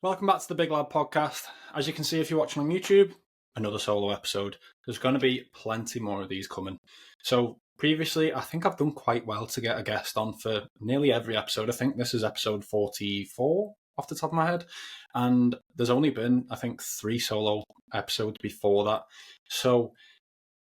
Welcome back to the Big Lad Podcast. As you can see, if you're watching on YouTube, another solo episode. There's going to be plenty more of these coming. So previously, I think I've done quite well to get a guest on for nearly every episode. I think this is episode 44 off the top of my head. And there's only been, I think, 3 solo episodes before that. So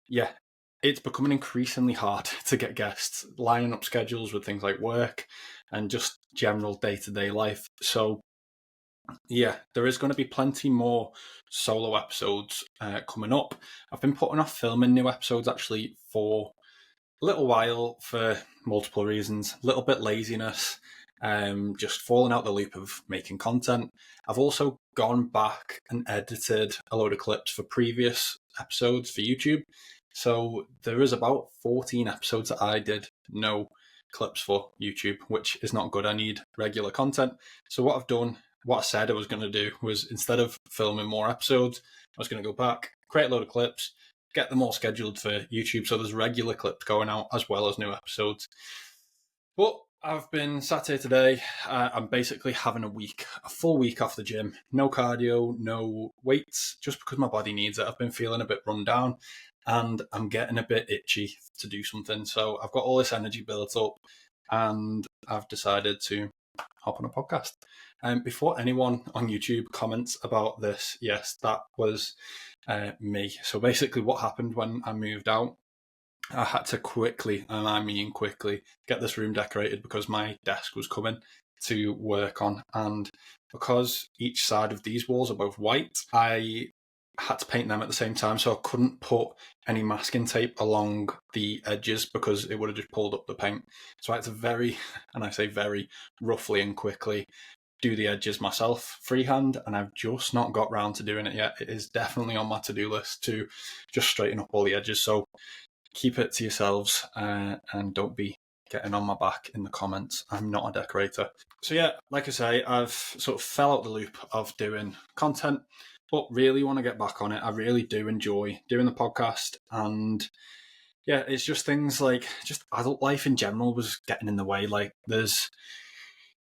yeah, it's becoming increasingly hard to get guests, lining up schedules with things like work and just general day-to-day life. So yeah, there is going to be plenty more solo episodes coming up. I've been putting off filming new episodes actually for a little while for multiple reasons. A little bit laziness, just falling out the loop of making content. I've also gone back and edited a load of clips for previous episodes for YouTube. So there is about 14 episodes that I did no clips for YouTube, which is not good. I need regular content. So what I've done, what I said I was going to do was, instead of filming more episodes, I was going to go back, create a load of clips, get them all scheduled for YouTube, so there's regular clips going out as well as new episodes. But I've been sat here today. I'm basically having a full week off the gym. No cardio, no weights, just because my body needs it. I've been feeling a bit run down and I'm getting a bit itchy to do something. So I've got all this energy built up and I've decided to hop on a podcast. Before anyone on YouTube comments about this, yes, that was me. So basically what happened when I moved out, I had to quickly, and I mean quickly, get this room decorated because my desk was coming to work on. And because each side of these walls are both white, I had to paint them at the same time. So I couldn't put any masking tape along the edges because it would have just pulled up the paint. So I had to very, and I say very, roughly and quickly do the edges myself freehand, and I've just not got round to doing it yet. It is definitely on my to-do list to just straighten up all the edges. So keep it to yourselves and don't be getting on my back in the comments. I'm not a decorator. So yeah, like I say, I've sort of fell out the loop of doing content, but really want to get back on it. I really do enjoy doing the podcast, and yeah, it's just things like just adult life in general was getting in the way. Like there's,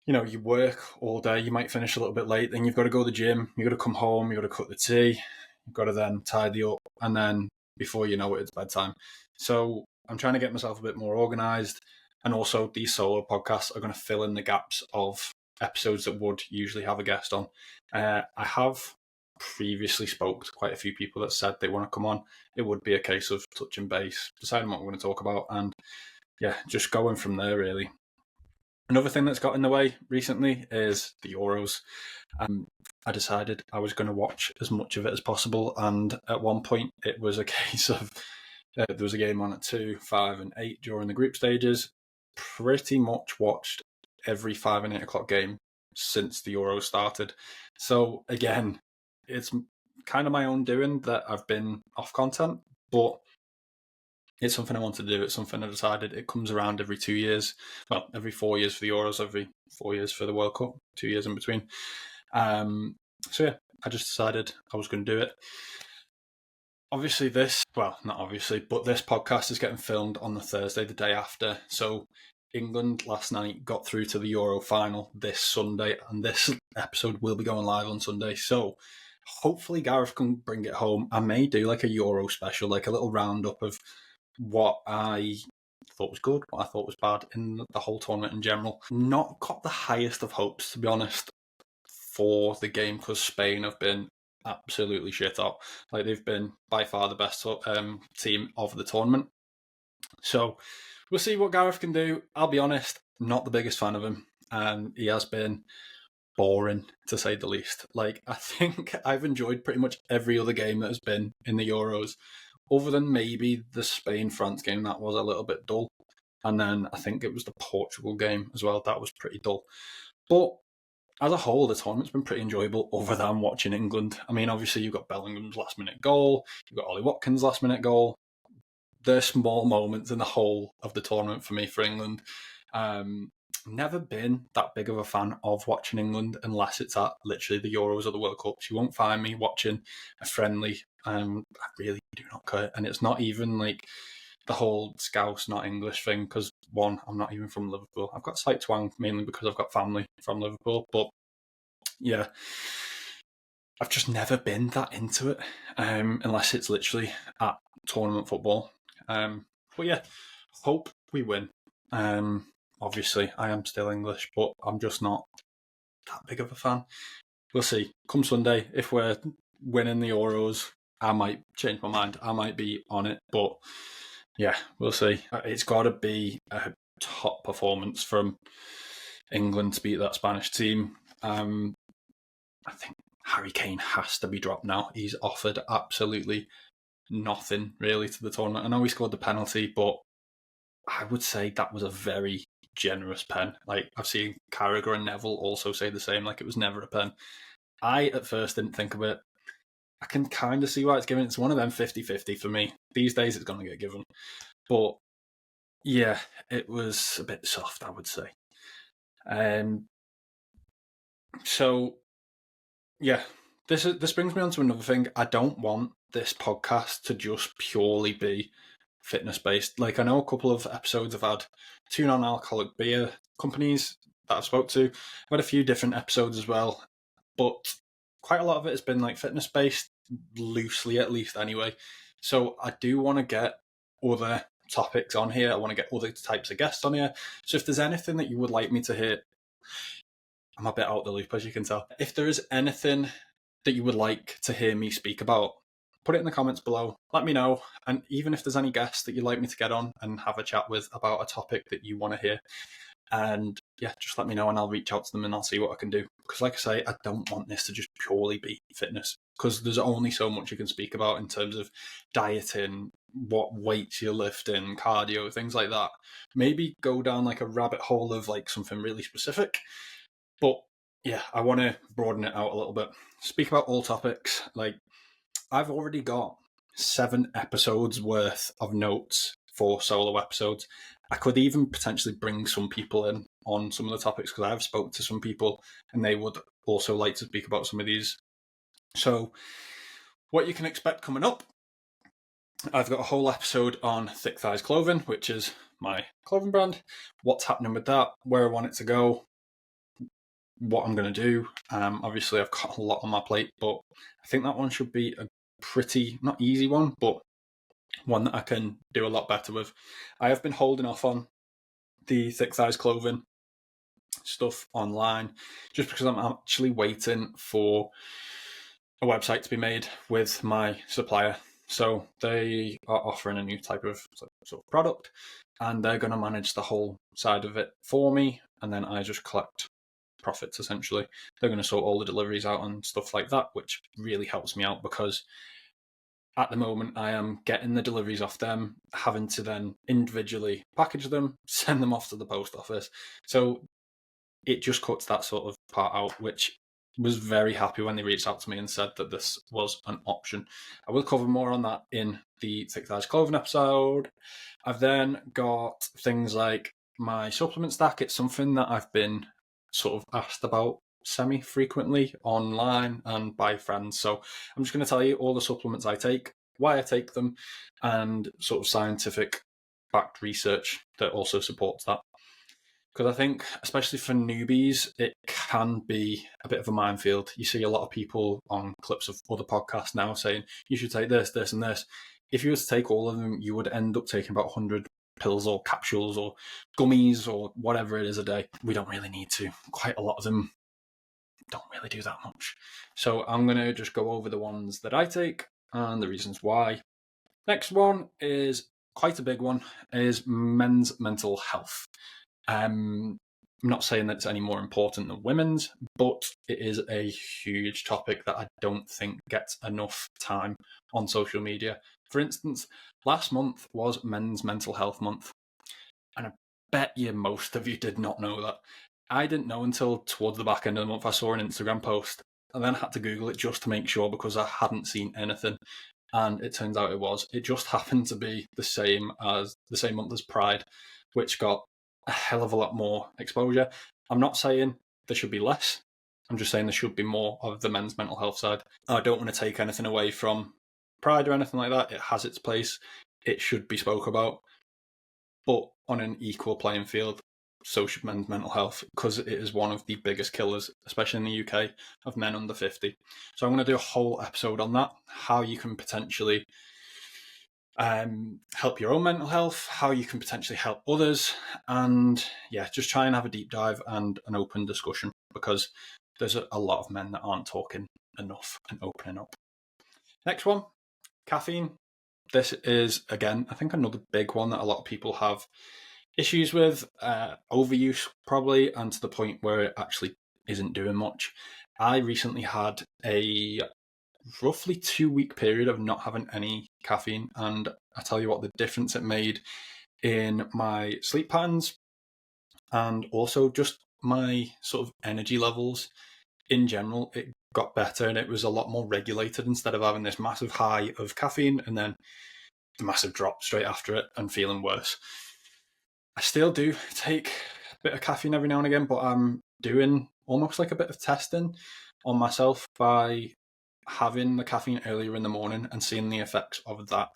you work all day, you might finish a little bit late, then you've got to go to the gym, you've got to come home, you've got to cook the tea, you've got to then tidy up, and then before you know it, it's bedtime. So I'm trying to get myself a bit more organised, and also these solo podcasts are going to fill in the gaps of episodes that would usually have a guest on. I have previously spoke to quite a few people that said they want to come on. It would be a case of touching base, deciding what we're going to talk about, and yeah, just going from there really. Another thing that's got in the way recently is the Euros. I decided I was going to watch as much of it as possible, and at one point it was a case of there was a game on at 2, 5 and 8 during the group stages. Pretty much watched every 5 and 8 o'clock game since the Euros started. So again, it's kind of my own doing that I've been off content, but it's something I want to do. It's something I decided. It comes around every 2 years. Well, every 4 years for the Euros, every 4 years for the World Cup, 2 years in between. So yeah, I just decided I was going to do it. Obviously not obviously, but this podcast is getting filmed on the Thursday, the day after. So England last night got through to the Euro final this Sunday, and this episode will be going live on Sunday. So hopefully Gareth can bring it home. I may do like a Euro special, like a little roundup of what I thought was good, what I thought was bad in the whole tournament in general. Not got the highest of hopes, to be honest, for the game, because Spain have been absolutely shit out. Like, they've been by far the best team of the tournament. So we'll see what Gareth can do. I'll be honest, not the biggest fan of him. He has been boring, to say the least. Like, I think I've enjoyed pretty much every other game that has been in the Euros, other than maybe the Spain-France game. That was a little bit dull. And then I think it was the Portugal game as well. That was pretty dull. But as a whole, the tournament's been pretty enjoyable, other than watching England. I mean, obviously, you've got Bellingham's last-minute goal. You've got Ollie Watkins' last-minute goal. There's small moments in the whole of the tournament for me for England. Never been that big of a fan of watching England unless it's at literally the Euros or the World Cups. You won't find me watching a friendly. I really do not care. And it's not even like the whole Scouse, not English thing, because one, I'm not even from Liverpool. I've got slight twang, mainly because I've got family from Liverpool, but yeah, I've just never been that into it, unless it's literally at tournament football. But yeah, hope we win. Obviously, I am still English, but I'm just not that big of a fan. We'll see. Come Sunday, if we're winning the Euros, I might change my mind. I might be on it, but yeah, we'll see. It's got to be a top performance from England to beat that Spanish team. I think Harry Kane has to be dropped now. He's offered absolutely nothing really to the tournament. I know he scored the penalty, but I would say that was a very generous pen. Like, I've seen Carragher and Neville also say the same, like it was never a pen. I at first didn't think of it. I can kind of see why it's given. It's one of them 50-50 for me. These days it's going to get given. But yeah, it was a bit soft, I would say. So yeah, this brings me on to another thing. I don't want this podcast to just purely be fitness based. Like, I know a couple of episodes I've had two non-alcoholic beer companies that I've spoke to. I've had a few different episodes as well, but quite a lot of it has been like fitness based, loosely at least anyway. So I do want to get other topics on here. I want to get other types of guests on here. So if there's anything that you would like me to hear, I'm a bit out the loop, as you can tell. If there is anything that you would like to hear me speak about, put it in the comments below. Let me know. And even if there's any guests that you'd like me to get on and have a chat with about a topic that you want to hear, and yeah, just let me know and I'll reach out to them and I'll see what I can do. Because like I say, I don't want this to just purely be fitness, because there's only so much you can speak about in terms of dieting, what weights you're lifting, cardio, things like that. Maybe go down like a rabbit hole of like something really specific. But yeah, I want to broaden it out a little bit. Speak about all topics. Like, I've already got 7 episodes worth of notes for solo episodes. I could even potentially bring some people in on some of the topics, because I have spoke to some people and they would also like to speak about some of these. So what you can expect coming up, I've got a whole episode on Thick Thighs Clothing, which is my clothing brand, what's happening with that, where I want it to go, what I'm going to do. Obviously, I've got a lot on my plate, but I think that one should be a pretty, not easy one, but one that I can do a lot better with. I have been holding off on the Thick Thighs Clothing stuff online just because I'm actually waiting for a website to be made with my supplier. So they are offering a new type of sort of product, and they're going to manage the whole side of it for me, and then I just collect profits essentially. They're going to sort all the deliveries out and stuff like that, which really helps me out, because at the moment I am getting the deliveries off them, having to then individually package them, send them off to the post office. So it just cuts that sort of part out, which was very happy when they reached out to me and said that this was an option. I will cover more on that in the Thick Thighs Clothing episode. I've then got things like my supplement stack. It's something that I've been sort of asked about semi-frequently online and by friends. So I'm just going to tell you all the supplements I take, why I take them, and sort of scientific backed research that also supports that. Because I think, especially for newbies, it can be a bit of a minefield. You see a lot of people on clips of other podcasts now saying, you should take this, this, and this. If you were to take all of them, you would end up taking about 100 pills or capsules or gummies or whatever it is a day. We don't really need to. Quite a lot of them don't really do that much. So I'm going to just go over the ones that I take and the reasons why. Next one is quite a big one, is men's mental health. I'm not saying that it's any more important than women's, but it is a huge topic that I don't think gets enough time on social media. For instance, last month was Men's Mental Health Month, and I bet you most of you did not know that. I didn't know until towards the back end of the month. I saw an Instagram post and then had to Google it just to make sure, because I hadn't seen anything. And it turns out it was. It just happened to be the same month as Pride, which got a hell of a lot more exposure. I'm not saying there should be less. I'm just saying there should be more of the men's mental health side. I don't want to take anything away from Pride or anything like that. It has its place. It should be spoke about, but on an equal playing field. so should men's mental health, because it is one of the biggest killers, especially in the UK, of men under 50. So I'm going to do a whole episode on that, how you can potentially help your own mental health, how you can potentially help others, and yeah, just try and have a deep dive and an open discussion, because there's a lot of men that aren't talking enough and opening up. Next one, caffeine. This is, again, I think another big one that a lot of people have issues with, overuse probably, and to the point where it actually isn't doing much. I recently had a roughly 2-week period of not having any caffeine, and I tell you what, the difference it made in my sleep patterns and also just my sort of energy levels in general. It got better and it was a lot more regulated, instead of having this massive high of caffeine and then a massive drop straight after it and feeling worse. I still do take a bit of caffeine every now and again, but I'm doing almost like a bit of testing on myself by having the caffeine earlier in the morning and seeing the effects of that,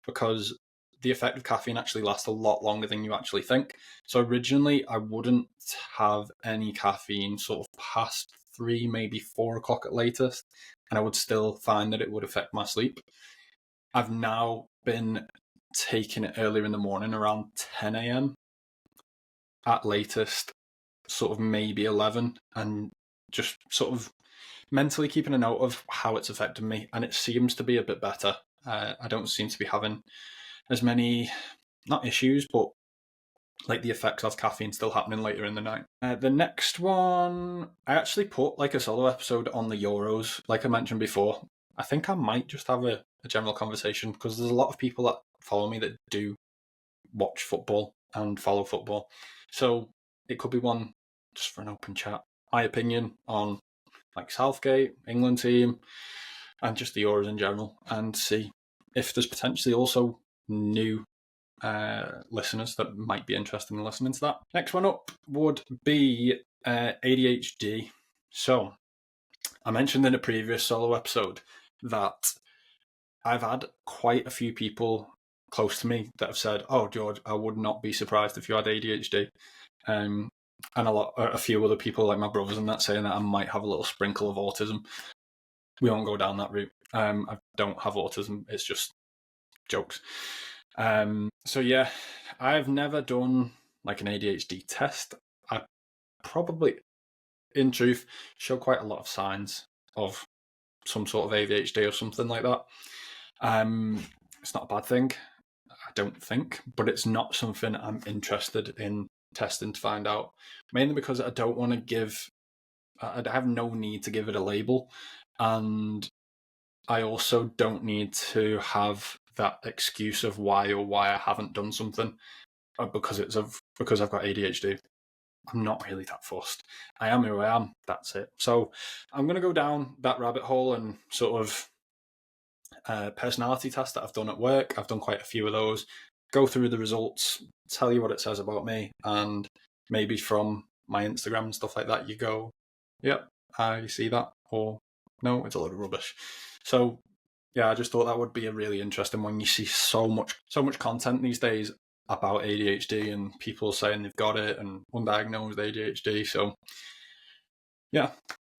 because the effect of caffeine actually lasts a lot longer than you actually think. So originally I wouldn't have any caffeine sort of past 3, maybe 4 o'clock at latest, and I would still find that it would affect my sleep. I've now been taking it earlier in the morning, around 10 a.m. at latest, sort of maybe 11, and just sort of mentally keeping a note of how it's affected me, and it seems to be a bit better. I don't seem to be having as many, not issues, but like the effects of caffeine still happening later in the night. The next one, I actually put like a solo episode on the Euros, like I mentioned before. I think I might just have a general conversation, because there's a lot of people that follow me that do watch football and follow football. So it could be one just for an open chat. My opinion on like Southgate, England team, and just the Euros in general, and see if there's potentially also new listeners that might be interested in listening to that. Next one up would be ADHD. So I mentioned in a previous solo episode that I've had quite a few people close to me that have said, "Oh, George, I would not be surprised if you had ADHD." And a few other people, like my brothers and that, saying that I might have a little sprinkle of autism. We won't go down that route. I don't have autism. It's just jokes. So yeah, I've never done like an ADHD test. I probably, in truth, show quite a lot of signs of some sort of ADHD or something like that. It's not a bad thing, I don't think, but it's not something I'm interested in testing to find out, mainly because I don't want to I have no need to give it a label, and I also don't need to have that excuse of why I haven't done something because I've got ADHD. I'm not really that fussed. I am who I am. That's it. So I'm going to go down that rabbit hole and sort of personality test that I've done at work. I've done quite a few of those. Go through the results, tell you what it says about me, and maybe from my Instagram and stuff like that, you go, "Yep, I see that," or "No, it's a load of rubbish." So yeah, I just thought that would be a really interesting one. You see so much content these days about ADHD and people saying they've got it and undiagnosed ADHD. So yeah,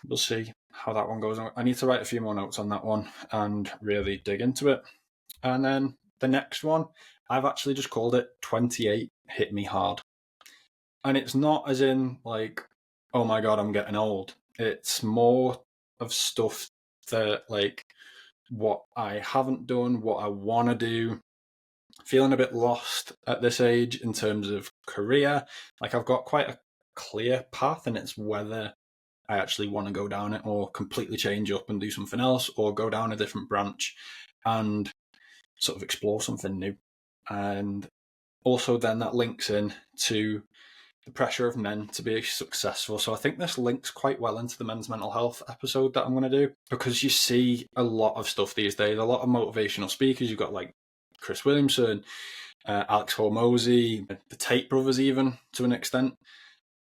we'll see how that one goes. I need to write a few more notes on that one and really dig into it. And then the next one, I've actually just called it 28 Hit Me Hard. And it's not as in like, oh my God, I'm getting old. It's more of stuff that like what I haven't done, what I want to do, feeling a bit lost at this age in terms of career. Like I've got quite a clear path, and it's whether I actually want to go down it or completely change up and do something else, or go down a different branch and sort of explore something new. And also then that links in to the pressure of men to be successful. So I think this links quite well into the men's mental health episode that I'm going to do, because you see a lot of stuff these days, a lot of motivational speakers. You've got like Chris Williamson, Alex Hormozy, the Tate brothers, even to an extent.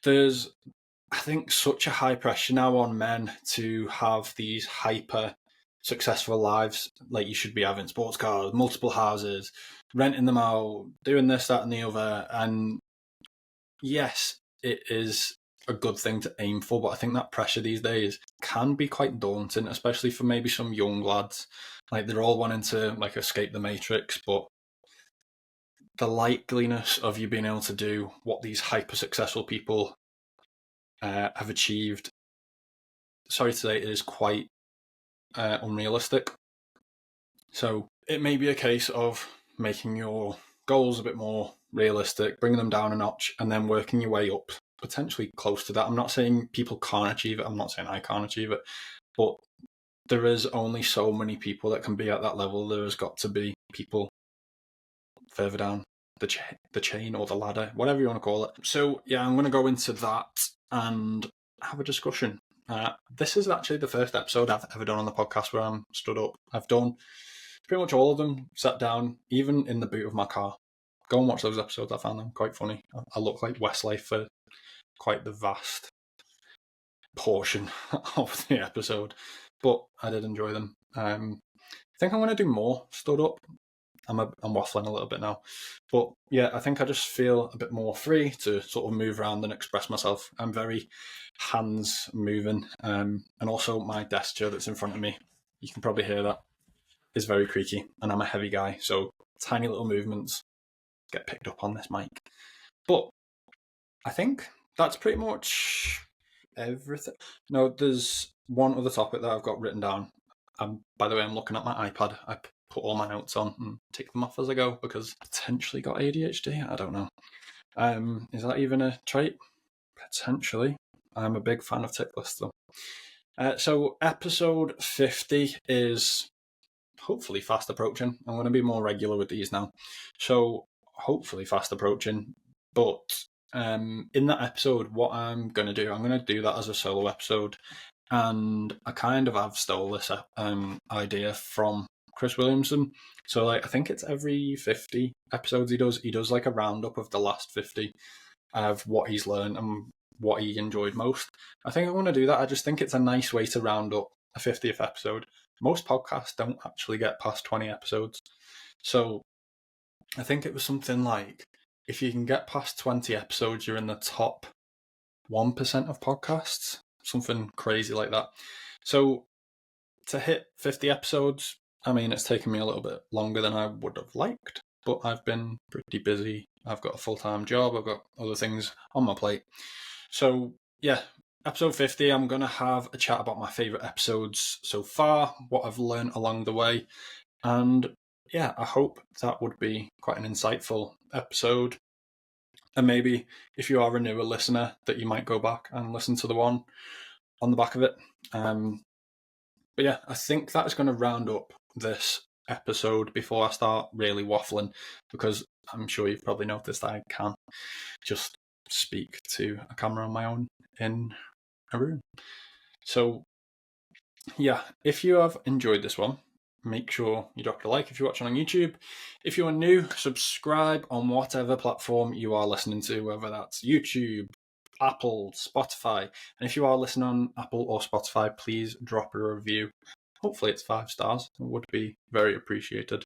There's, I think, such a high pressure now on men to have these hyper successful lives. Like you should be having sports cars, multiple houses, renting them out, doing this, that, and the other. And yes, it is a good thing to aim for, but I think that pressure these days can be quite daunting, especially for maybe some young lads. Like, they're all wanting to like escape the matrix, but the likeliness of you being able to do what these hyper successful people have achieved, sorry to say, it is quite unrealistic. So it may be a case of making your goals a bit more realistic, bringing them down a notch, and then working your way up, potentially close to that. I'm not saying people can't achieve it. I'm not saying I can't achieve it, but there is only so many people that can be at that level. There has got to be people further down the chain or the ladder, whatever you want to call it. So yeah, I'm going to go into that and have a discussion. This is actually the first episode I've ever done on the podcast where I'm stood up. I've done pretty much all of them, sat down, even in the boot of my car. Go and watch those episodes. I found them quite funny. I look like Westlife for quite the vast portion of the episode, but I did enjoy them. I think I'm going to do more stood up. I'm waffling a little bit now, but yeah, I think I just feel a bit more free to sort of move around and express myself. I'm very hands moving, and also my desk chair that's in front of me, you can probably hear that, is very creaky, and I'm a heavy guy, so tiny little movements get picked up on this mic. But I think that's pretty much everything. No, there's one other topic that I've got written down. By the way, I'm looking at my iPad. I put all my notes on and tick them off as I go because I potentially got ADHD. I don't know. Is that even a trait? Potentially. I'm a big fan of tick lists though. So episode 50 is hopefully fast approaching. I'm going to be more regular with these now. So hopefully fast approaching. But in that episode, what I'm going to do, I'm going to do that as a solo episode. And I kind of have stole this idea from Chris Williamson. So like, I think it's every 50 episodes he does like a roundup of the last 50 of what he's learned and what he enjoyed most. I think I want to do that. I just think it's a nice way to round up a 50th episode. Most podcasts don't actually get past 20 episodes. So I think it was something like, if you can get past 20 episodes, you're in the top 1% of podcasts. Something crazy like that. So to hit 50 episodes, I mean, it's taken me a little bit longer than I would have liked, but I've been pretty busy. I've got a full-time job. I've got other things on my plate. So yeah, episode 50, I'm going to have a chat about my favourite episodes so far, what I've learned along the way. And yeah, I hope that would be quite an insightful episode. And maybe if you are a newer listener, that you might go back and listen to the one on the back of it. But yeah, I think that is going to round up this episode before I start really waffling, because I'm sure you've probably noticed I can just speak to a camera on my own in a room. So yeah, if you have enjoyed this one, make sure you drop a like if you're watching on YouTube. If you are new, subscribe on whatever platform you are listening to, whether that's YouTube, Apple, Spotify. And if you are listening on Apple or Spotify, please drop a review. Hopefully it's 5 stars. It would be very appreciated.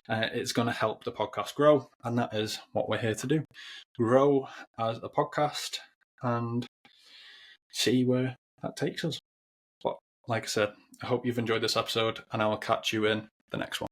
It's going to help the podcast grow, and that is what we're here to do. Grow as a podcast and see where that takes us. But like I said, I hope you've enjoyed this episode, and I will catch you in the next one.